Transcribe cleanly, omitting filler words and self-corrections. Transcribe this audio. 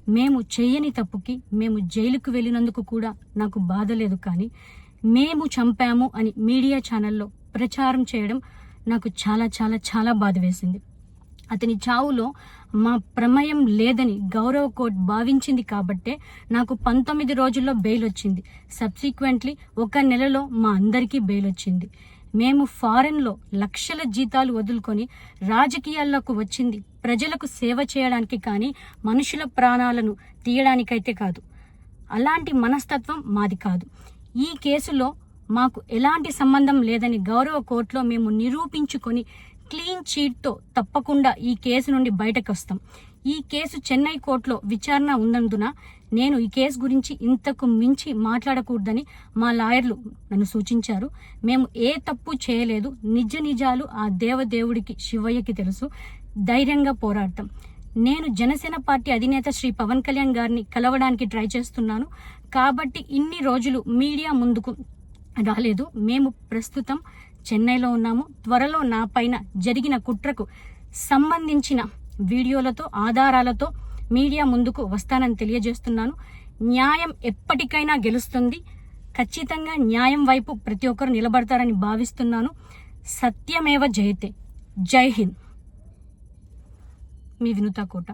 మేము చేయని తప్పుకి మేము జైలుకు వెళ్ళినందుకు కూడా నాకు బాధ లేదు, కానీ మేము చంపాము అని మీడియా ఛానల్లో ప్రచారం చేయడం నాకు చాలా చాలా చాలా బాధ వేసింది. అతని చావులో మా ప్రమేయం లేదని గౌరవ కోర్టు భావించింది కాబట్టే నాకు 19 రోజుల్లో బెయిల్ వచ్చింది. సబ్సిక్వెంట్లీ 1 నెలలో మా అందరికీ బెయిల్ వచ్చింది. మేము ఫారెన్లో లక్షల జీతాలు వదులుకొని రాజకీయాల్లోకి వచ్చింది ప్రజలకు సేవ చేయడానికి, కానీ మనుషుల ప్రాణాలను తీయడానికైతే కాదు. అలాంటి మనస్తత్వం మాది కాదు. ఈ కేసులో మాకు ఎలాంటి సంబంధం లేదని గౌరవ కోర్టులో మేము నిరూపించుకొని క్లీన్ చీట్తో తప్పకుండా ఈ కేసు నుండి బయటకు వస్తాం. ఈ కేసు చెన్నై కోర్టులో విచారణ ఉన్నందున నేను ఈ కేసు గురించి ఇంతకు మించి మాట్లాడకూడదని మా లాయర్లు నన్ను సూచించారు. మేము ఏ తప్పు చేయలేదు, నిజాలు ఆ దేవదేవుడికి శివయ్యకి తెలుసు. ధైర్యంగా పోరాడతాం. నేను జనసేన పార్టీ అధినేత శ్రీ పవన్ కళ్యాణ్ గారిని కలవడానికి ట్రై చేస్తున్నాను కాబట్టి ఇన్ని రోజులు మీడియా ముందుకు రాలేదు. మేము ప్రస్తుతం చెన్నైలో ఉన్నాము. త్వరలో నా పైన జరిగిన కుట్రకు సంబంధించిన వీడియోలతో ఆధారాలతో మీడియా ముందుకు వస్తానని తెలియజేస్తున్నాను. న్యాయం ఎప్పటికైనా గెలుస్తుంది. ఖచ్చితంగా న్యాయం వైపు ప్రతి ఒక్కరు నిలబడతారని భావిస్తున్నాను. సత్యమేవ జయతే. జై హింద్. మీ వినుతా కోట.